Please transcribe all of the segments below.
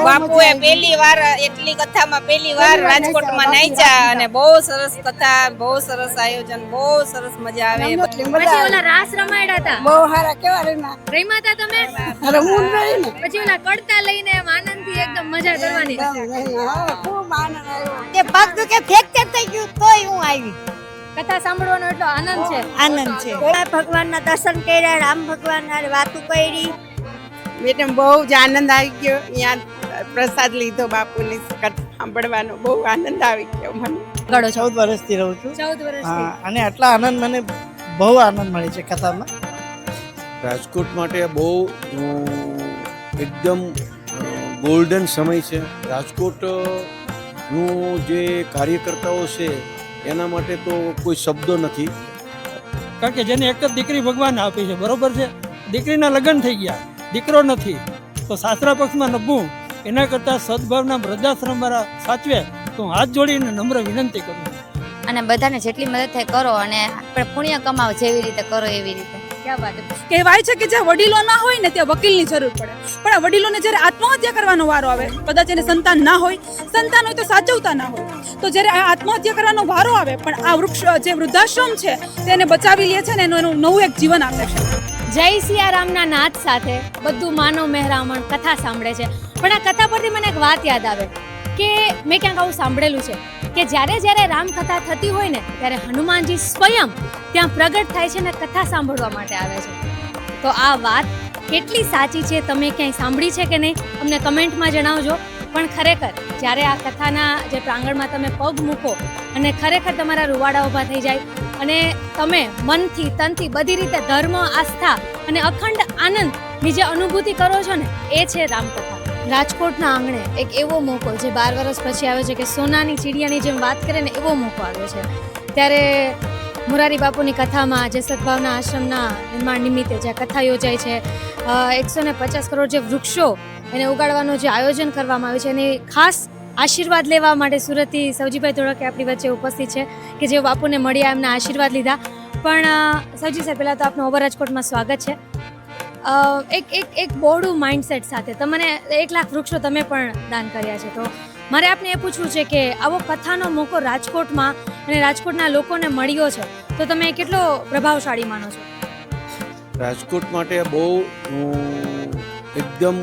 બાપુએ પહેલી વાર એટલી કથામાં પહેલી વાર રાજકોટમાં નાચ્યા અને બહુ સરસ કથા, બહુ સરસ આયોજન, બહુ સરસ મજા આવે. પછી ઓલા રાસ રમાડ્યા હતા, બહુ સારા કેવા રમ્યા હતા તમે? રમવું નહીં ને, પછી ઓલા કડતા લઈને એમ આનંદથી એકદમ મજા કરવાની. ખૂબ આનંદ આવ્યો. તે પગ દુખે ફ્રેક્ચર થઈ ગયું તોય હું આવી. કથા સાંભળવાનો એટલો આનંદ છે. આનંદ છે. ભગવાનના દર્શન કર્યા, રામ ભગવાનના વાતો કરી. મેડમ બહુ જ આનંદ આવી ગયો. અહીંયા પ્રસાદ લીધો, બાપુની કથા સાંભળવાનો બહુ આનંદ આવી ગયો મને. 14 વર્ષથી રહું છું. 14 વર્ષથી. અને આટલા આનંદ મને બહુ આનંદ મળે છે કથામાં. રાજકોટ માટે બહુ એકદમ ગોલ્ડન સમય છે. રાજકોટનું જે કાર્યકર્તાઓ છે એના માટે તો કોઈ શબ્દો નથી. કારણ કે જેને એક જ દીકરી ભગવાન આપી છે, બરોબર છે, દીકરીના લગ્ન થઈ ગયા, દીકરો નથી, તો સાસરા પક્ષમાં નભવું એના કરતાં સદભાવના વૃદ્ધાશ્રમ મારા સાચવે તો હું હાથ જોડીને નમ્ર વિનંતી કરું. અને બધાને જેટલી મદદ થાય કરો અને આપણે પુણ્ય કમાવો, જેવી રીતે કરો એવી રીતે. કહેવાય છે કે જ્યાં વડીલો ના હોય ને ત્યાં વકીલની જરૂર પડે, પણ આ વડીલોને જ્યારે આત્મહત્યા કરવાનો વારો આવે, કદાચ એને સંતાન ના હોય, સંતાન હોય તો સાચવતા ના હોય, તો જ્યારે આ આત્મહત્યા કરવાનો વારો આવે પણ આ વૃક્ષ જે વૃદ્ધાશ્રમ છે તેને બચાવી લે છે ને એનું નવું એક જીવન આપે છે. જય સિયારામના નાદ સાથે બધું માનવ મહેરામણ કથા સાંભળે છે, પણ આ કથા પરથી મને એક વાત યાદ આવે કે મેં ક્યાંક આવું સાંભળેલું છે કે જ્યારે રામકથા થતી હોય ને ત્યારે હનુમાનજી સ્વયં ત્યાં પ્રગટ થાય છે ને કથા સાંભળવા માટે આવે છે. તો આ વાત કેટલી સાચી છે, તમે ક્યાંય સાંભળી છે કે નહીં અમને કમેન્ટમાં જણાવજો. પણ ખરેખર જ્યારે આ કથાના જે પ્રાંગણમાં તમે પગ મૂકો અને ખરેખર તમારા રૂવાડા ઊભા થઈ જાય અને તમે મનથી તનથી બધી રીતે ધર્મ, આસ્થા અને અખંડ આનંદની જે અનુભૂતિ કરો છો ને એ છે રામકથા. રાજકોટના આંગણે એક એવો મોકો જે 12 વર્ષ પછી આવ્યો છે કે સોનાની ચીડિયાની જેમ વાત કરે ને એવો મોકો આવ્યો છે. ત્યારે મોરારી બાપુની કથામાં જે સદભાવના આશ્રમના નિર્માણ નિમિત્તે જે કથા યોજાય છે, 150 કરોડ જે વૃક્ષો એને ઉગાડવાનું જે આયોજન કરવામાં આવ્યું છે એની ખાસ આશીર્વાદ લેવા માટે સુરતથી સવજીભાઈ ધોળકે આપણી વચ્ચે ઉપસ્થિત છે કે જે બાપુને મળ્યા, એમના આશીર્વાદ લીધા. પણ સવજી સાહેબ, પહેલાં તો આપનું ઓવર રાજકોટમાં સ્વાગત છે. એક બોર્ડું માઇન્ડસેટ સાથે તમને 1 લાખ વૃક્ષો તમે પણ દાન કર્યા છે, તો મારે આપને એ પૂછવું છે કે આવો કથાનો મોકો રાજકોટમાં અને રાજકોટના લોકોને મળ્યો છે તો તમે કેટલો પ્રભાવશાળી માનો છો? રાજકોટ માટે બહુ એકદમ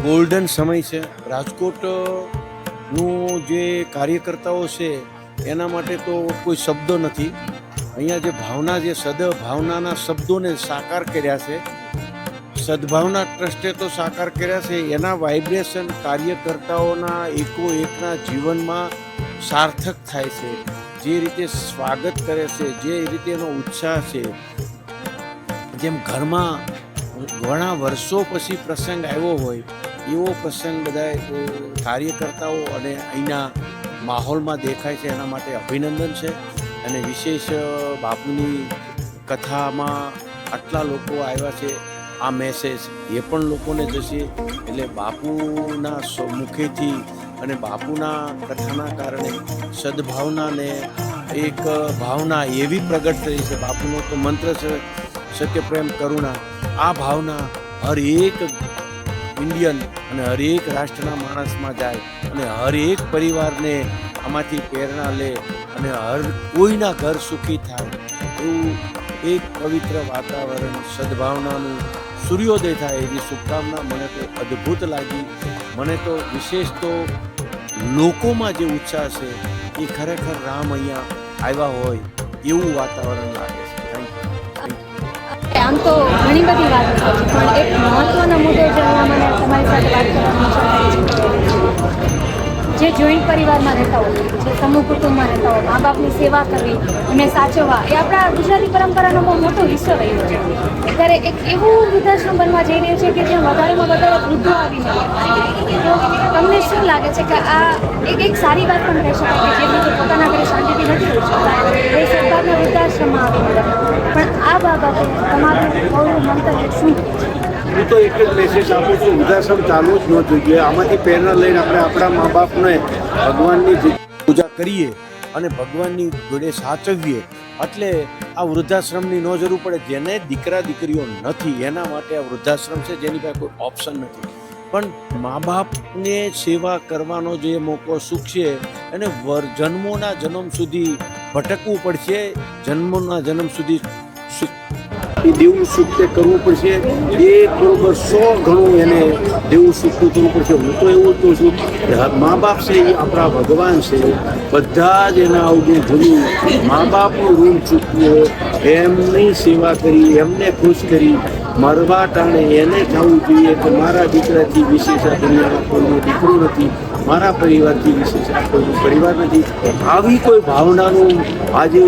ગોલ્ડન સમય છે. રાજકોટનું જે કાર્યકર્તાઓ છે એના માટે તો કોઈ શબ્દો નથી. અહીંયા જે ભાવના, જે સદભાવનાના શબ્દોને સાકાર કર્યા છે, સદભાવના ટ્રસ્ટે તો સાકાર કર્યા છે, એના વાઇબ્રેશન કાર્યકર્તાઓના એકના જીવનમાં સાર્થક થાય છે. જે રીતે સ્વાગત કરે છે, જે રીતે એનો ઉત્સાહ છે, જેમ ઘરમાં ઘણા વર્ષો પછી પ્રસંગ આવ્યો હોય એવો પ્રસંગ બધા કાર્યકર્તાઓ અને અહીંના માહોલમાં દેખાય છે. એના માટે અભિનંદન છે. અને વિશેષ બાપુની કથામાં આટલા લોકો આવ્યા છે, આ મેસેજ એ પણ લોકોને જશે. એટલે બાપુના મુખેથી અને બાપુના કથાના કારણે સદભાવનાને એક ભાવના એવી પ્રગટ થઈ છે. બાપુનો તો મંત્ર છે સત્ય, પ્રેમ, કરુણા. આ ભાવના હર એક ઇન્ડિયન અને હર એક રાષ્ટ્રના માણસમાં જાય અને હર એક પરિવારને આમાંથી પ્રેરણા લે અને હર કોઈના ઘર સુખી થાય એવું એક પવિત્ર વાતાવરણ, સદભાવનાનું સૂર્યોદય થાય એવી શુભકામના મને તો અદ્ભુત લાગી. મને તો વિશેષ તો લોકોમાં જે ઉત્સાહ છે એ ખરેખર રામ અહીંયા આવ્યા હોય એવું વાતાવરણ લાગે છે. આમ તો ઘણી બધી વાતો છે, પણ એક મહત્વનો મુદ્દો જે મને તમારી સાથે વાત કરવાની ઈચ્છા થાય છે, જે જોઈન્ટ પરિવારમાં રહેતા હોય, જે સમૂહ કુટુંબમાં રહેતા હોય, મા બાપની સેવા કરવી, એમને સાચવવા, એ આપણા ગુજરાતી પરંપરાનો બહુ મોટો હિસ્સો રહ્યો છે. ત્યારે એક એવું વૃદ્ધાશ્રમ બનવા જઈ રહ્યું છે કે જ્યાં વધારેમાં વધારે વૃદ્ધો આવીને, તો તમને શું લાગે છે કે આ એક સારી વાત પણ રહી શકાય કે જે લોકો પોતાના ઘરે શાંતિથી નથી રહી શકતા એ સરકારના વૃદ્ધાશ્રમમાં આવીને રહે, પણ આ બાબતે તમારું થોડું મંતવ્ય શું છે? હું તો એક જ મેસેજ આપું છું, વૃદ્ધાશ્રમ ચાલુ જ ન જોઈએ. આમાંથી પ્રેરણા લઈને આપણે આપણા મા બાપને ભગવાનની પૂજા કરીએ અને ભગવાનની જોડે સાચવીએ. એટલે આ વૃદ્ધાશ્રમની ન જરૂર પડે. જેને દીકરા દીકરીઓ નથી એના માટે આ વૃદ્ધાશ્રમ છે, જેની પાસે કોઈ ઓપ્શન નથી. પણ મા બાપને સેવા કરવાનો જે મોકો સુખ છે એને જન્મોના જન્મ સુધી ભટકવું પડશે, જન્મોના જન્મ સુધી એ દેવું સુખ તે કરવું પડશે. એ બરોબર 100 ગણું એને દેવું સુખનું કરવું પડશે. હું તો એવું કહું છું કે મા બાપ છે એ આપણા ભગવાન છે. બધા જ એના અવગુણ ભૂલી મા બાપનું ઋણ ચૂકવો, એમની સેવા કરી, એમને ખુશ કરી, મરવા ટાણે એને થવું જોઈએ કે મારા દીકરાથી વિશેષ આ દુનિયામાં કોઈનો દીકરો નથી, મારા પરિવારથી વિશેષ આ કોઈનો પરિવાર નથી. આવી કોઈ ભાવનાનું આજે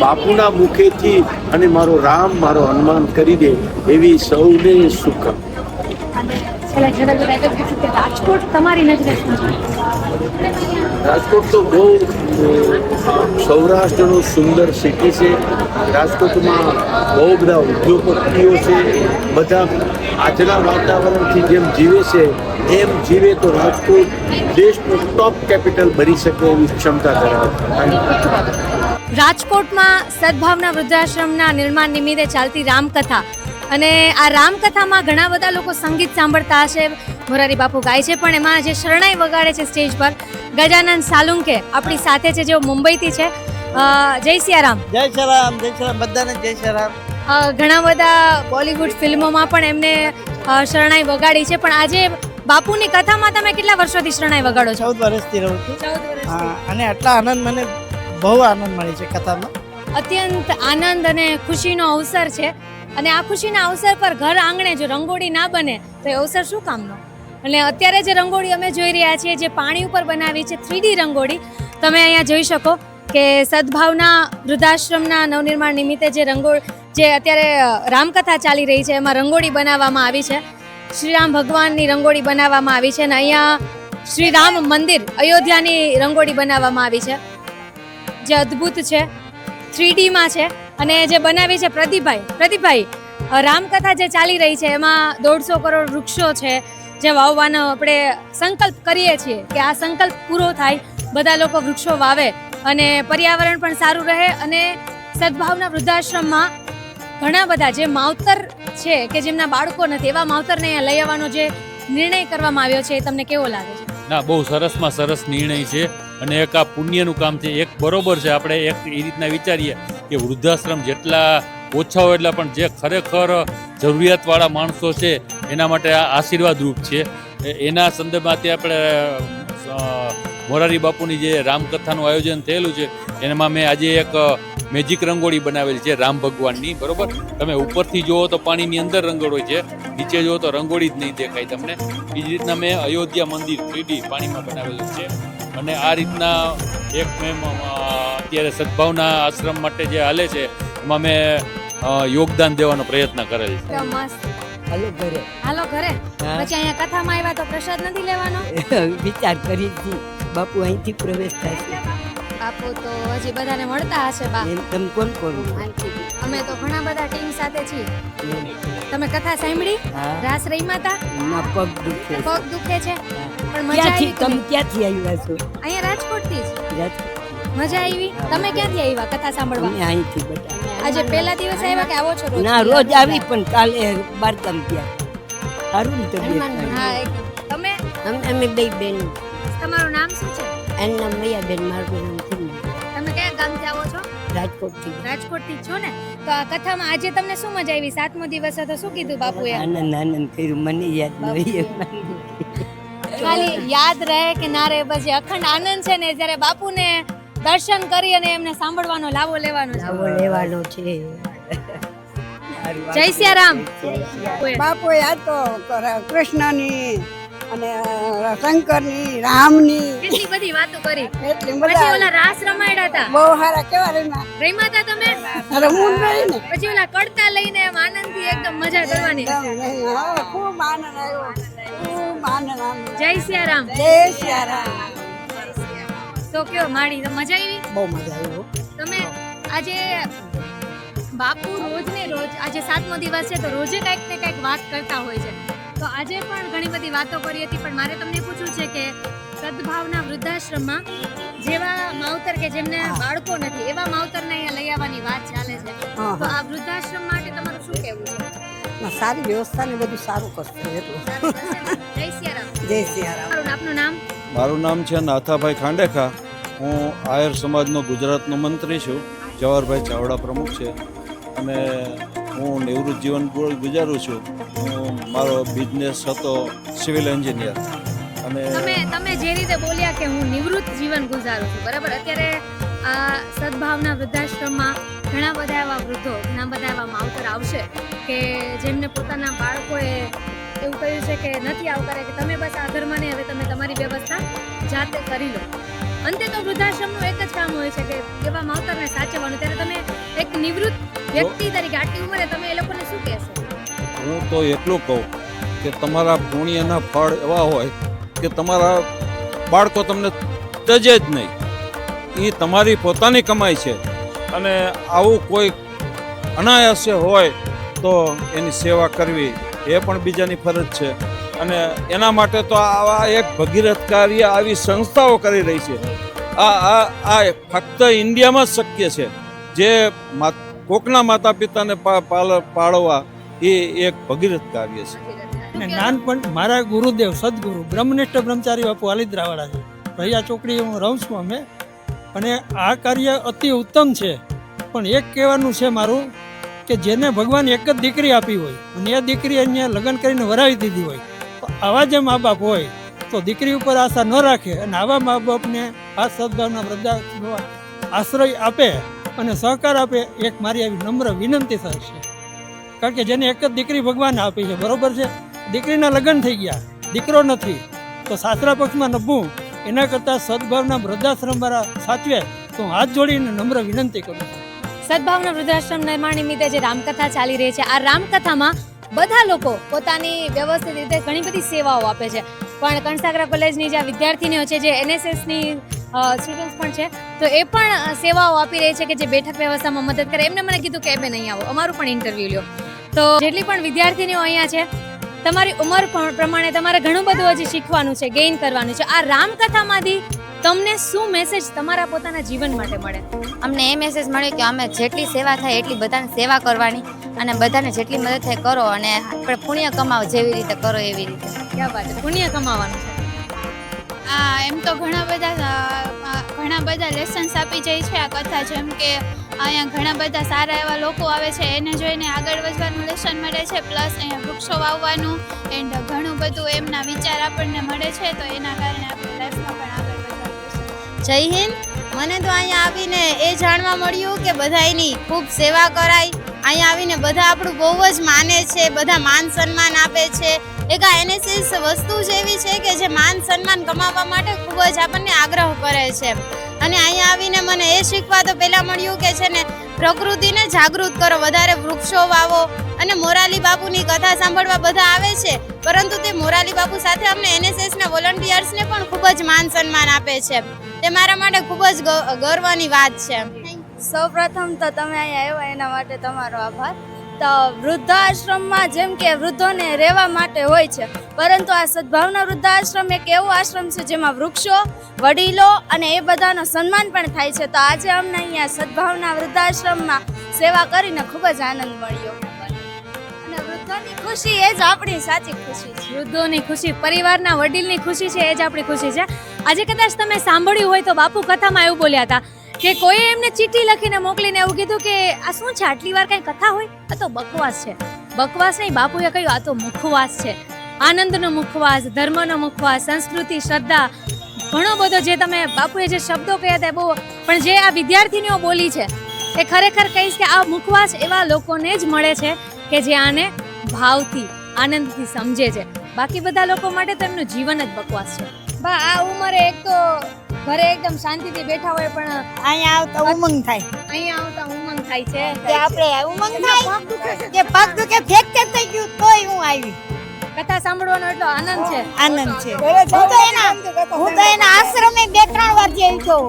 બાપુના મુખેથી અને મારો રામ મારો હનુમાન કરી દે એવી સૌને શુભકામના. રાજકોટ તમારી નજરે શું છે? રાજકોટ તો બહુ સૌરાષ્ટ્રનું સુંદર સિટી છે. રાજકોટમાં બહુ બધા ઉદ્યોગપતિઓ છે. બધા આજના વાતાવરણથી જેમ જીવે છે એમ જીવે તો રાજકોટ દેશનું ટોપ કેપિટલ બની શકે એવી ક્ષમતા ધરાવે. રાજકોટમાં સદભાવના વૃદ્ધાશ્રમના નિર્માણ નિમિત્તે ચાલતી રામકથા, અને આ રામકથામાં ઘણા બધા લોકો સંગીત સાંભળતા હશે, મોરારી બાપુ ગાય છે, પણ એમાં જે શરણાઈ વગાડે છે સ્ટેજ પર ગજાનંદ સાલુંકે આપણી સાથે છે, જેઓ મુંબઈથી છે. જય સિયારામ. જય શ્રીરામ, જય શ્રીરામ, બધાને જય શ્રીરામ. ઘણા બધા બોલિવૂડ ફિલ્મોમાં પણ એમને શરણાઈ વગાડી છે, પણ આજે બાપુની કથામાં તમે કેટલા વર્ષોથી શરણાઈ વગાડો છો? 14 વર્ષથી રહું છું. 14 વર્ષથી. હા, અને આટલા આનંદ મને બહુ આનંદ મળે છે કથામાં. અત્યંત આનંદ અને ખુશીનો અવસર છે, અને આ ખુશીના અવસર પર ઘર આંગણે જો રંગોળી ના બને તો એ અવસર શું કામનો? અને અત્યારે જે રંગોળી અમે જોઈ રહ્યા છીએ, જે પાણી ઉપર બનાવી છે 3D રંગોળી, તમે અહીંયા જોઈ શકો કે સદભાવના વૃદ્ધાશ્રમના નવનિર્માણ નિમિત્તે જે અત્યારે રામકથા ચાલી રહી છે એમાં રંગોળી બનાવવામાં આવી છે. શ્રીરામ ભગવાનની રંગોળી બનાવવામાં આવી છે, અને અહીંયા શ્રી રામ મંદિર અયોધ્યાની રંગોળી બનાવવામાં આવી છે, જે અદ્ભુત છે, 3Dમાં છે. અને જે બનાવી છે પ્રદીપભાઈ, રામકથા જે ચાલી રહી છે એમાં 150 કરોડ વૃક્ષો છે જે વાવવાનો આપણે સંકલ્પ કરીએ છીએ કે આ સંકલ્પ પૂરો થાય, બધા લોકો વૃક્ષો વાવે અને પર્યાવરણ પણ સારું રહે. અને સદભાવના વૃદ્ધાશ્રમમાં ઘણા બધા જે માવતર છે કે જેમના બાળકો નથી, એવા માવતરને અહીંયા લઈ આવવાનો જે નિર્ણય કરવામાં આવ્યો છે એ તમને કેવો લાગે છે? ના, બહુ સરસમાં સરસ નિર્ણય છે, અને એક આ પુણ્યનું કામ છે. એક બરોબર છે, આપણે એક એ રીતના વિચારીએ કે વૃદ્ધાશ્રમ જેટલા ઓછા હોય એટલા, પણ જે ખરેખર જરૂરિયાતવાળા માણસો છે એના માટે આ આશીર્વાદરૂપ છે. એના સંદર્ભમાંથી આપણે મોરારી બાપુની જે રામકથાનું આયોજન થયેલું છે એમાં મેં આજે એક મેજિક રંગોળી બનાવેલી છે રામ ભગવાનની. બરોબર, તમે ઉપરથી જુઓ તો પાણીની અંદર રંગોળી છે, નીચે જુઓ તો રંગોળી જ નહીં દેખાય તમને. એ જ રીતના મેં અયોધ્યા મંદિર 3D પાણીમાં બનાવેલું છે. અને આ રીતના એક મેં અત્યારે સદભાવના આશ્રમ માટે જે હાલે છે એમાં મેં યોગદાન દેવાનો પ્રયત્ન કરેલ છે. હાલો ઘરે. પછી અહીંયા કથામાં આવ્યા તો પ્રસાદ નથી લેવાનો? વિચાર કરી બાપુ અહીંથી પ્રવેશ થાય છે. બાપુ તો હજી બધાને મળતા હશે બા. તમે કોણ અમે તો ઘણા બધા ટીમ સાથે છીએ. તમે કથા સાંભળી? રાસ રહીમાં હતા? પગ દુખે છે, પણ મજા આવી. તમે ક્યાંથી આવ્યા છો? અહીંયા રાજકોટથી જ. મજા આવી? તમે ક્યાંથી આવ્યા કથા સાંભળવા? અહીંથી બધા. આજે પહેલા દિવસે આવ્યા કે આવો છો રોજ? ના, રોજ આવી, પણ કાલે બારગામ ગયા. સારું ને તબિયત? હા, એકદમ. તમે? અમે બે બેન. તમારું નામ શું છે? એનું નામ મૈયાબેન, મારું નામ થીમ. તમે કયા ગામથી આવો છો? રાજકોટથી. રાજકોટથી છો ને? તો આ કથામાં આજે તમને શું મજા આવી? 7મો દિવસ હતો, શું કીધું બાપુએ? આનંદ કર્યું, મને યાદ નહીં. ખાલી યાદ રહે કે ના રહે, પછી અખંડ આનંદ છે ને જ્યારે બાપુને દર્શન કરી અને એમને સાંભળવાનો લાવો લેવાનો છે. જય સિયારામ. બાપુ યાદ તો કૃષ્ણની અને શંકરની, રામની કેટલી બધી વાતો કરી. એટલી પછી ઓલા રાસ રમાડ્યા હતા, બહુ સારા. કેવા રમ્યા હતા તમે? રમવું નહીં ને. પછી ઓલા કડતા લઈને એમ આનંદથી એકદમ મજા કરવાની. ખૂબ આનંદ આવ્યો, ખૂબ આનંદ આવ્યો. જય સિયારામ. જય સિયારામ. તો કયો માડી, મજા આવી? બહુ મજા આવી. તમે આજે બાપુ રોજ ને રોજ, આજે 7મો દિવસ છે તો રોજે કંઈક ને કંઈક વાત કરતા હોય છે, તો આજે પણ ઘણી બધી વાતો કરી હતી. પણ મારે તમને પૂછવું છે કે સદભાવના વૃદ્ધાશ્રમમાં જેવા માવતર કે જેમને બાળકો નથી, એવા માવતરને અહીંયા લઈ આવવાની વાત ચાલે છે, તો આ વૃદ્ધાશ્રમ માટે તમારું શું કહેવું છે? સારી વ્યવસ્થા ને બધું સારું કરશે. જય સિયારામ. જય સિયારામ. આપનું નામ? મારું નામ છે નાથાભાઈ ખાંડેખા. હું આયર સમાજનો ગુજરાતનો મંત્રી છું. જવાહરભાઈ ચાવડા પ્રમુખ છે અને હું નિવૃત્ત જીવન ગુજારું છું. હું મારો બિઝનેસ હતો સિવિલ એન્જિનિયર અને તમે જે રીતે બોલ્યા કે હું નિવૃત્ત જીવન ગુજારું છું, બરાબર, અત્યારે આ સદભાવના વૃદ્ધાશ્રમમાં ઘણા બધા એવા વૃદ્ધો, ઘણા બધા એવા માવતર આવશે કે જેમને પોતાના બાળકોએ એવું કહ્યું છે કે નથી આવકારે કે તમે બસ આ ઘરમાં નહીં, હવે તમે તમારી વ્યવસ્થા જાતે કરી લો. અંતે તો વૃદ્ધાશ્રમનું એક જ કામ હોય છે કે એવા માવતરને સાચવવાનું. ત્યારે તમે એક નિવૃત્ત વ્યક્તિ તરીકે આટલી ઉંમરે તમે એ લોકોને શું કહેશો? હું તો એટલું કહું કે તમારા પુણ્યના ફળ એવા હોય કે તમારા બાળકો તમને તજે જ નહીં. એ તમારી પોતાની કમાઈ છે અને આવું કોઈ અનાયાસે હોય તો એની સેવા કરવી એ પણ બીજાની ફરજ છે. અને એના માટે તો આવા એક ભગીરથ કાર્ય આવી સંસ્થાઓ કરી રહી છે. આ ફક્ત ઇન્ડિયામાં જ શક્ય છે. જે કોકના માતા પિતાને પાળવા એ એક ભગીરથ કાર્ય છે. અને નાનપણ મારા ગુરુદેવ સદગુરુ બ્રહ્મનિષ્ઠ બ્રહ્મચારી બાપુ આલિદ્રાવાળા છે. ભૈયા ચોકડી હું રહું છું અમે, અને આ કાર્ય અતિ ઉત્તમ છે. પણ એક કહેવાનું છે મારું કે જેને ભગવાન એક જ દીકરી આપી હોય અને એ દીકરી અહીંયા લગ્ન કરીને વરાવી દીધી હોય, તો આવા જે મા બાપ હોય તો દીકરી ઉપર આશા ન રાખે અને આવા મા બાપને આ સદભાવના વૃદ્ધાશ્રમ આશ્રય આપે અને સહકાર આપે. એક મારી આવી નમ્ર વિનંતી થશે, કારણ કે જેને એક જ દીકરી ભગવાન આપી છે, બરોબર છે, દીકરીના લગ્ન થઈ ગયા, દીકરો નથી, તો સાસરા પક્ષમાં નભવું એના કરતાં સદભાવના વૃદ્ધાશ્રમ મારા સાચવે તો હું હાથ જોડીને નમ્ર વિનંતી કરું છું. સદભાવના વૃદ્ધાશ્રમ નિર્માણ નિમિત્તે જે રામકથા ચાલી રહી છે, આ રામકથામાં બધા લોકો પોતાની વ્યવસ્થિત રીતે ઘણી બધી સેવાઓ આપે છે. પણ કણસાગરા કોલેજની જે વિદ્યાર્થીનીઓ છે, જે એનએસએસની સ્ટુડન્ટ્સ પણ છે, તો એ પણ સેવાઓ આપી રહી છે કે જે બેઠક વ્યવસ્થામાં મદદ કરે. એમને મને કીધું કે એ બેન અહીં આવો, અમારું પણ ઇન્ટરવ્યૂ લ્યો. તો જેટલી પણ વિદ્યાર્થીનીઓ અહીંયા છે, તમારી ઉંમર પ્રમાણે તમારે ઘણું બધું હજી શીખવાનું છે, ગેઇન કરવાનું છે. આ રામકથામાંથી તમને શું મેસેજ તમારા પોતાના જીવન માટે મળે? અમને એ મેસેજ મળ્યો કે અમે જેટલી સેવા થાય એટલી બધાને સેવા કરવાની અને બધાને જેટલી મદદ થાય કરો અને આપણે પુણ્ય કમાવો જેવી રીતે કરો એવી રીતે. ક્યાં વાત છે, પુણ્ય કમાવાનું છે. એમ તો ઘણા બધા લેસન્સ આપી જાય છે આ કથા. જેમ કે અહીંયા ઘણા બધા સારા એવા લોકો આવે છે, એને જોઈને આગળ વધવાનું લેસન મળે છે. પ્લસ અહીંયા વૃક્ષો વાવવાનું એન્ડ ઘણું બધું એમના વિચાર આપણને મળે છે, તો એના કારણે આપણે લાઈફમાં પણ આગળ વધવાનું છે. જય હિન્દ. મને તો અહીંયા આવીને એ જાણવા મળ્યું કે બધાયની ખૂબ સેવા કરાય. અહીંયા આવીને બધા આપણું બહુ જ માને છે, બધા માન સન્માન આપે છે. એક આ એનએસએસ વસ્તુ જ એવી છે કે જે માન સન્માન કમાવવા માટે ખૂબ જ આપણને આગ્રહ કરે છે. અને અહીંયા આવીને મને એ શીખવા તો પહેલાં મળ્યું કે છે ને, પ્રકૃતિને જાગૃત કરો, વધારે વૃક્ષો વાવો. અને મોરાલી બાપુની કથા સાંભળવા બધા આવે છે, પરંતુ તે મોરાલી બાપુ સાથે અમને એનએસએસના વોલન્ટિયર્સને પણ ખૂબ જ માન સન્માન આપે છે. તે મારા માટે ખૂબ જ ગર્વની વાત છે. સૌપ્રથમ તો તમે અહીંયા આવ્યા એના માટે તમારો આભાર. તો વૃદ્ધાશ્રમમાં જેમ કે વૃદ્ધોને રહેવા માટે હોય છે, પરંતુ આ સદભાવના વૃદ્ધાશ્રમ એક એવો આશ્રમ છે જેમાં વૃક્ષો, વડીલો અને એ બધાનો સન્માન પણ થાય છે. તો આજે અમને અહીંયા સદભાવના વૃદ્ધાશ્રમમાં સેવા કરીને ખૂબ જ આનંદ મળ્યો. અને વૃદ્ધોની ખુશી એ જ આપણી સાચી ખુશી છે. વૃદ્ધોની ખુશી, પરિવારના વડીલની ખુશી છે, એ જ આપણી ખુશી છે. આજે કદાચ તમે સાંભળ્યું હોય તો બાપુ કથામાં એવું બોલ્યા હતા કે કોઈએ એમને ચિઠ્ઠી લખીને મોકલીને એવું કીધું કે આ શું છે, આટલી વાર કંઈ કથા હોય? આ તો બકવાસ છે. બકવાસ નહીં, બાપુએ કહ્યું આ તો મુખવાસ છે. આનંદનો મુખવાસ, ધર્મનો મુખવાસ, સંસ્કૃતિ, શ્રદ્ધા, ઘણો બધો જે તમે બાપુએ જે શબ્દો કહ્યા હતા બહુ. પણ જે આ વિદ્યાર્થીનીઓ બોલી છે એ ખરેખર કહીશ કે આ મુખવાસ એવા લોકોને જ મળે છે કે જે આને ભાવથી, આનંદથી સમજે છે. બાકી બધા લોકો માટે તો એમનું જીવન જ બકવાસ છે. બા આ ઉંમરે એક તો ઘરે એકદમ શાંતિથી બેઠા હોય, પણ અહીંયા આવતા ઉમંગ થાય. અહીંયા આવતા ઉમંગ થાય છે કે આપણે ઉમંગ થાય કે પગ દુખે ફ્રેક્ચર થઈ ગયું તોય હું આવી. કથા સાંભળવાનો એટલો આનંદ છે. આનંદ છે. હું તો એના આશ્રમે 2-3 વાર જઈ છું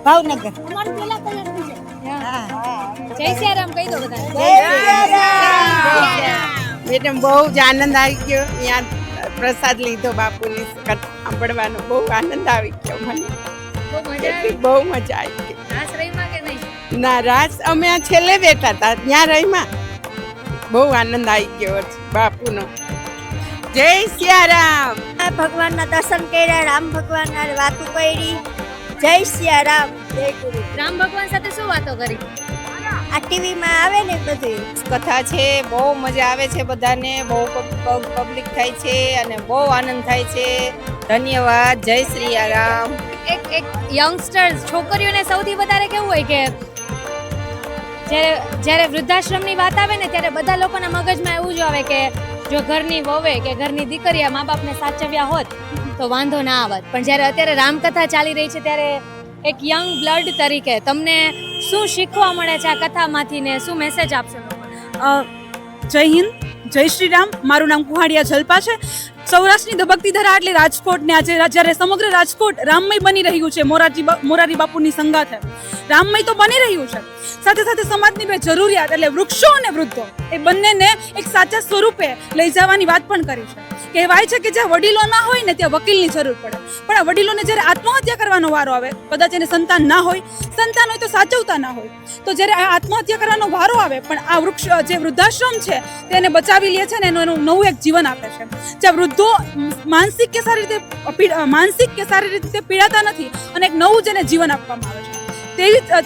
ભાવનગર. જય સિયારામ કહી દો બધા. મેડમ બહુ જ આનંદ આવી ગયો. અહીંયા પ્રસાદ લીધો, બાપુની કથા સાંભળવાનો બહુ આનંદ આવી ગયો મને. બહુ મજા આવી. બહુ મજા આવી ગઈ. રાસ રહીમાં કે નહીં? ના, રાસ અમે આ છેલ્લે બેઠા હતા ત્યાં રહીમાં. બહુ આનંદ આવી ગયો બાપુનો. જય સિયારામ. ગયા, ભગવાનના દર્શન કર્યા, રામ ભગવાનના વાતો કરી. જય સિયા રામ, જય ગુરુ. રામ ભગવાન સાથે શું વાતો કરી? આ ટીવીમાં આવે ને બધું. કથા છે, બહુ મજા આવે છે બધાને, બહુ પબ્લિક થાય છે અને બહુ આનંદ થાય છે. ધન્યવાદ. જય શ્રી રામ. એક યંગસ્ટર્સ છોકરીઓને સૌથી વધારે કેવું હોય કે જ્યારે વૃદ્ધાશ્રમની વાત આવે ને ત્યારે બધા લોકોના મગજમાં એવું જ આવે કે જો ઘરની વહુએ કે ઘરની દીકરી આ મા બાપને સાચવ્યા હોત તો વાંધો ના આવત. પણ જ્યારે અત્યારે રામકથા ચાલી રહી છે ત્યારે એક યંગ બ્લડ તરીકે તમને શું શીખવા મળે છે આ કથામાંથી ને શું મેસેજ આપશો? જય હિન્દ, જય શ્રી રામ. મારું નામ કુહાડિયા જલ્પા છે. સૌરાષ્ટ્રની ધબકતી ધરા એટલે રાજકોટ ને આજે જ્યારે સમગ્ર રાજકોટ રામમય બની રહ્યું છે, મોરારી બાપુની સંગાથે રામમય તો બની રહ્યું છે, સાથે સાથે સમાજની બે જરૂરિયાત એટલે વૃક્ષો અને વૃદ્ધો એ બંનેને એક સાચા સ્વરૂપે લઈ જવાની વાત પણ કરી છે. કહેવાય છે કે જ્યાં વડીલો ના હોય ને ત્યાં વકીલની જરૂર પડે, પણ આ વડીલોને જ્યારે આત્મહત્યા કરવાનો વારો આવે, કદાચ એને સંતાન ના હોય, સંતાન હોય તો સાચવતા ના હોય, તો જ્યારે આ આત્મહત્યા કરવાનો વારો આવે પણ આ વૃક્ષ જે વૃદ્ધાશ્રમ છે તેને બચાવી લે છે ને એનું નવું એક જીવન આપે છે. જ્યાં વૃદ્ધો માનસિક કે સારી રીતે પીડાતા નથી અને એક નવું જેને જીવન આપવામાં આવે છે.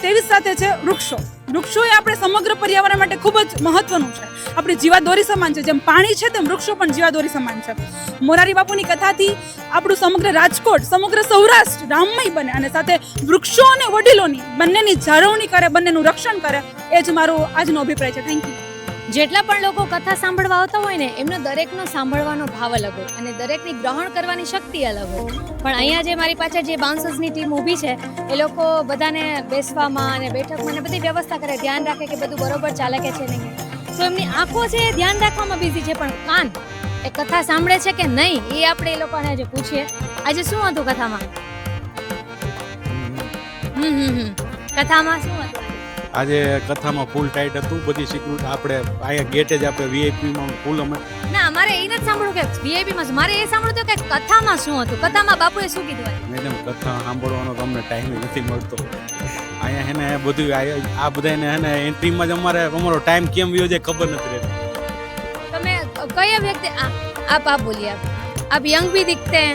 તેવી સાથે છે વૃક્ષો. વૃક્ષો એ આપણે સમગ્ર પર્યાવરણ માટે ખૂબ જ મહત્વનું છે. આપણી જીવાદોરી સમાન છે. જેમ પાણી છે તેમ વૃક્ષો પણ જીવાદોરી સમાન છે. મોરારી બાપુની કથાથી આપણું સમગ્ર રાજકોટ, સમગ્ર સૌરાષ્ટ્ર રામમય બને અને સાથે વૃક્ષો અને વડીલોની બંનેની જાળવણી કરે, બંનેનું રક્ષણ કરે, એ જ મારો આજનો અભિપ્રાય છે. Thank you. જેટલા પણ લોકો કથા સાંભળવા આવતા હોય ને એમનો દરેકનો સાંભળવાનો ભાવ અલગ હોય અને દરેકની ગ્રહણ કરવાની શક્તિ અલગ હોય. પણ અહીંયા જે મારી પાછળ જે બાઉન્સર્સની ટીમ ઊભી છે એ લોકો બધાને બેસવામાં અને બેઠકમાં ને બધી વ્યવસ્થા કરે, ધ્યાન રાખે કે બધું બરોબર ચાલે કે છે નહીં. તો એમની આંખો છે એ ધ્યાન રાખવામાં બિઝી છે, પણ કાન એ કથા સાંભળે છે કે નહીં એ આપણે એ લોકોને આજે પૂછીએ. આજે શું હતું કથામાં? કથામાં શું હતું? આજે કથામાં ફૂલ ટાઈટ હતું, બધી સિક્યુરિટી આપણે અહીંયા ગેટે જ આપણે વીઆઈપીમાં ફૂલ અમે. ના, અમારે એ નથી સાંભળ્યું કે વીઆઈપીમાં, મારે એ સાંભળ્યું કે કથામાં શું હતું, કથામાં બાપુએ શું કીધું? મેડમ કથા સાંભળવાનો તો અમને ટાઈમ નથી મળતો. અહીંયા હેને બધું આ બધાને હેને એન્ટ્રીમાં જ અમારો ટાઈમ કેમ વ્યો જાય ખબર નથી રહેતી. તમે કયા વ્યક્તિ आप बोलिए, आप यंग भी दिखते हैं,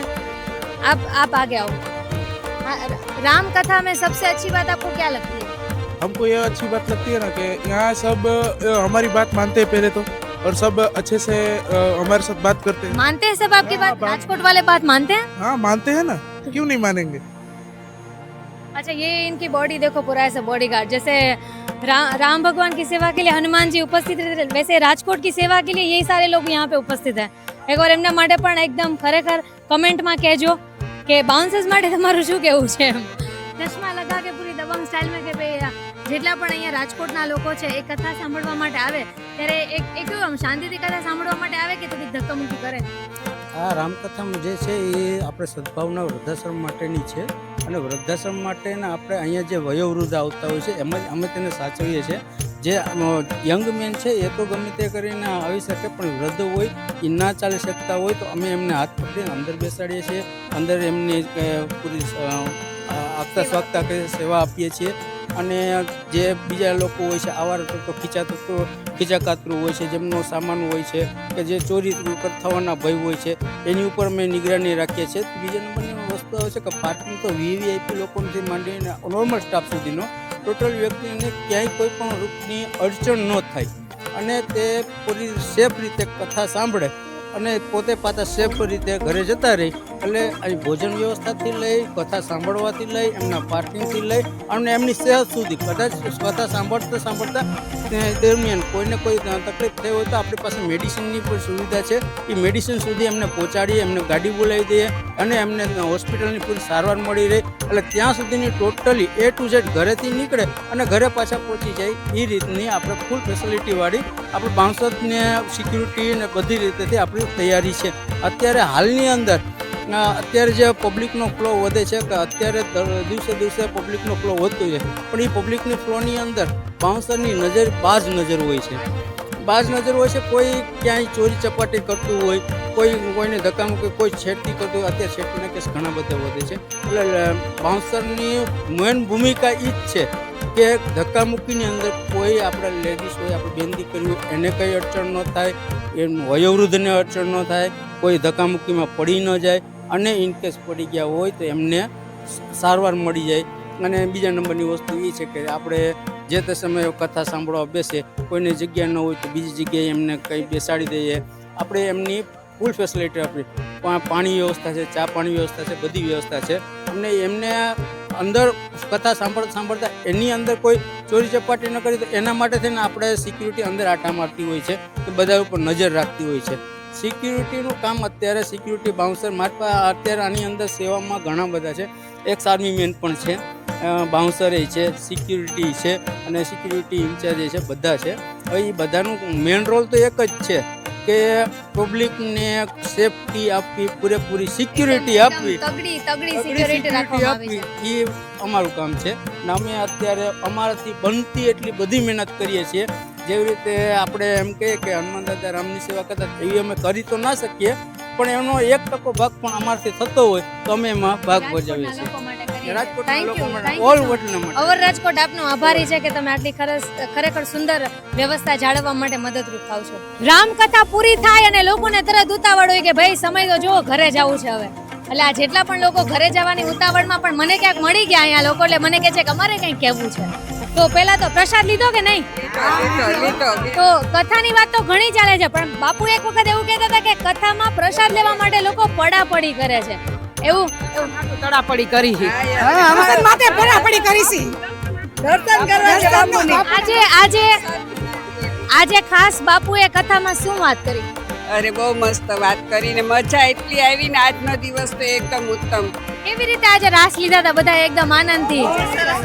आप आगे आओ. राम कथा में सबसे अच्छी बात आपको क्या लगती है? हमको ये अच्छी बात लगती है ना कि यहाँ सब हमारी बात मानते हैं पहले तो, और सब अच्छे से हमारे साथ बात करते हैं. मानते हैं सब आपकी बात? राजकोट वाले बात मानते हैं? हाँ मानते हैं ना, क्यों नहीं मानेंगे. अच्छा, ये इनकी बॉडी देखो, पूरा ऐसा बॉडीगार्ड जैसे राम भगवान की सेवा के लिए हनुमान जी उपस्थित रहते, वैसे राजकोट की सेवा के लिए यही सारे लोग यहाँ पे उपस्थित हैं. एक વાર એમના માટે પણ એકદમ ખરેખર કમેન્ટમાં કહેજો કે બાઉન્સર્સ માટે તમારું શું કહેવું છે. ચશ્મા લગા કે પૂરી દબંગ સ્ટાઇલમાં કે ભાઈ જેટલા પણ અહીંયા રાજકોટના લોકો છે એ કથા સાંભળવા માટે આવે ત્યારે એક કેવું આમ શાંતિથી કથા સાંભળવા માટે આવે કે થોડીક ધક્કામુક્કી કરે? આ રામકથામાં જે છે એ આપણે સદભાવના વૃદ્ધાશ્રમ માટેની છે અને વૃદ્ધાશ્રમ માટેના આપણે અહીંયા જે વયોવૃદ્ધ આવતા હોય છે એમાં જ અમે તેને સાચવીએ છીએ. જે યંગ મેન છે એ તો ગમે તે કરીને આવી શકે, પણ વૃદ્ધ હોય એ ના ચાલી શકતા હોય તો અમે એમને હાથ પકડીને અંદર બેસાડીએ છીએ, અંદર એમની પૂરી આગતા સ્વાગતા કરી સેવા આપીએ છીએ. અને જે બીજા લોકો હોય છે આવા તો ખીચાકાતરું હોય છે, જેમનો સામાન હોય છે કે જે ચોરી થવાના ભય હોય છે એની ઉપર અમે નિગરાની રાખીએ છીએ. બીજા નંબરની વસ્તુ આવે છે કે પાર્કિંગ તો વીવીઆઈપી લોકોથી માંડીને નોર્મલ સ્ટાફ સુધીનો ટોટલ વ્યક્તિને ક્યાંય કોઈ પણ રૂપની અડચણ ન થાય અને તે પૂરી સેફ રીતે કથા સાંભળે અને પોતે પાછા સેફ રીતે ઘરે જતા રહી. એટલે અહીં ભોજન વ્યવસ્થાથી લઈ, કથા સાંભળવાથી લઈ, એમના પાર્કિંગથી લઈ અને એમની સેહત સુધી, કદાચ કથા સાંભળતા દરમિયાન કોઈને કોઈ તકલીફ થઈ હોય તો આપણી પાસે મેડિસિનની પણ સુવિધા છે. એ મેડિસિન સુધી એમને પહોંચાડીએ, એમને ગાડી બોલાવી દઈએ અને એમને હોસ્પિટલની પૂરી સારવાર મળી રહે. એટલે ત્યાં સુધીની ટોટલી A to Z ઘરેથી નીકળે અને ઘરે પાછા પહોંચી જાય એ રીતની આપણે ફૂલ ફેસિલિટીવાળી આપણે બાઉન્સર્સને સિક્યુરિટી ને બધી રીતેથી આપણી તૈયારી છે. અત્યારે હાલની અંદર અત્યારે જે પબ્લિકનો ફ્લો વધે છે કે અત્યારે દિવસે દિવસે પબ્લિકનો ફ્લો વધતો છે, પણ એ પબ્લિકની ફ્લોની અંદર બાઉન્સરની નજર બાજ નજર હોય છે. કોઈ ક્યાંય ચોરી ચપાટી કરતું હોય, કોઈને ધક્કામુક્કી, કોઈ છેડતી કરતું હોય. અત્યારે છેડતીના કેસ ઘણા બધા વધે છે. એટલે બાઉન્સરની મેન ભૂમિકા એ જ છે કે ધક્કામુક્કીની અંદર કોઈ આપણા લેડીઝ હોય, આપણે બેન દીકરી હોય એને કંઈ અડચણ ન થાય, એમ વયોવૃદ્ધને અડચણ ન થાય, કોઈ ધક્કામુક્કીમાં પડી ન જાય, અને ઇનકેસ પડી ગયા હોય તો એમને સારવાર મળી જાય. અને બીજા નંબરની વસ્તુ એ છે કે આપણે જે તે સમયે કથા સાંભળવા બેસે, કોઈની જગ્યા ન હોય તો બીજી જગ્યાએ એમને કંઈ બેસાડી દઈએ. આપણે એમની ફૂલ ફેસિલિટી આપી, પાણી વ્યવસ્થા છે, ચા પાણી વ્યવસ્થા છે, બધી વ્યવસ્થા છે. અને એમને અંદર કથા સાંભળતા એની અંદર કોઈ ચોરી ચપાટી ન કરી તો એના માટે થઈને આપણે સિક્યુરિટી અંદર આટા મારતી હોય છે, કે બધા ઉપર નજર રાખતી હોય છે. સિક્યુરિટીનું કામ અત્યારે સિક્યુરિટી બાઉન્સર મારફત અત્યારે આની અંદર સેવામાં ઘણા બધા છે. એક્સ આર્મી મેન પણ છે, બાઉન્સર છે, સિક્યુરિટી છે, અને સિક્યુરિટી ઇન્ચાર્જ છે, બધા છે. હવે એ બધાનું મેન રોલ તો એક જ છે કે પબ્લિકને સેફટી આપવી, પૂરેપૂરી સિક્યુરિટી આપવી, તગડી સિક્યુરિટી રાખવામાં આવી છે. એ અમારું કામ છે. અને અમે અત્યારે અમારાથી બનતી એટલી બધી મહેનત કરીએ છીએ. જેવી રીતે આપણે એમ કહીએ કે હનુમાન દાદા રામની સેવા કરતા, એવી અમે કરી તો ના શકીએ, પણ એનો 1% ભાગ પણ અમારાથી થતો હોય તો અમે એમાં ભાગ ભજવીએ છીએ. રાજકોટના લોકો માટે, ઓલ વર્લ્ડના માટે. અવર રાજકોટ આપનો આભારી છે કે તમે આટલી ખરેખર સુંદર વ્યવસ્થા જાળવવા માટે મદદરૂપ થાવ છો. રામકથા પૂરી થાય અને લોકોને તરત ઉતાવળ હોય કે ભાઈ સમય તો જુઓ, ઘરે જવું છે હવે. એટલે આ જેટલા પણ લોકો ઘરે જવાની ઉતાવળમાં પણ મને ક્યાંક મળી ગયા અહીંયા લોકો, એટલે મને કહે છે કે અમારે કંઈક કહેવું છે. તો પહેલા તો પ્રસાદ લીધો કે નહીં? તો કથાની વાત તો ઘણી ચાલે છે, પણ બાપુ એક વખત એવું કહેતા હતા કે કથામાં પ્રસાદ લેવા માટે લોકો પડાપડી કરે છે. એવું તડાપડી કરી છે. માથે પડાપડી કરી છે. દર્શન કરવા આજે ખાસ બાપુએ કથામાં શું વાત કરી? અરે બહુ મસ્ત વાત કરીને મજા એટલી આવી ને આજનો દિવસ તો એકદમ ઉત્તમ. કેવી રીતે આજે રાસ લીધા હતા બધા એકદમ આનંદથી?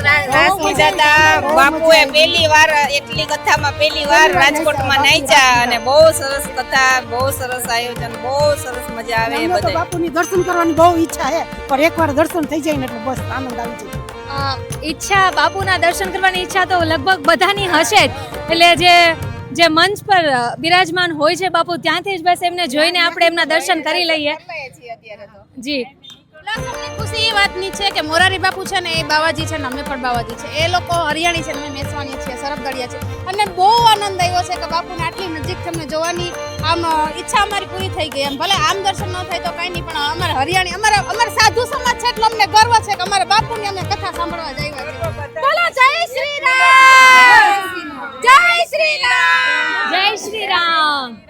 રાસ લીધા હતા. બાપુએ પહેલી વાર એટલી કથામાં પહેલી વાર રાજકોટમાં નાચ્યા અને બહુ સરસ કથા, બહુ સરસ આયોજન, બહુ સરસ મજા આવે. બધે બાપુની દર્શન કરવાની બહુ ઈચ્છા છે, પણ એકવાર દર્શન થઈ જાય ને એટલે બસ આનંદ આવી જાય. ઈચ્છા, બાપુના દર્શન કરવાની ઈચ્છા તો લગભગ બધાની હશે જ. એટલે જે મંચ પર બિરાજમાન હોય છે બાપુ, ત્યાંથી જ બસ એમને જોઈને આપણે એમના દર્શન કરી લઈએ. જી, ખુશી એ વાતની છે કે મોરારી બાપુ છે ને એ બાવાજી છે ને અમે પણ બાવાજી છે. એ લોકો હરિયાણી છે ને અમે મેસવાની છીએ, સરબદળિયા છે. અને બહુ આનંદ આવ્યો છે કે બાપુને આટલી નજીક અમને જોવાની આમ ઈચ્છા અમારી પૂરી થઈ ગઈ. એમ ભલે આમ દર્શન ન થાય તો કાંઈ નહીં, પણ અમારે હરિયાણી, અમારા સાધુ સમાજ છે એટલે અમને ગર્વ છે કે અમારા બાપુની અમે કથા સાંભળવા જઈએ છીએ. બોલો જય શ્રી રામ, જય શ્રી રામ, જય શ્રી રામ.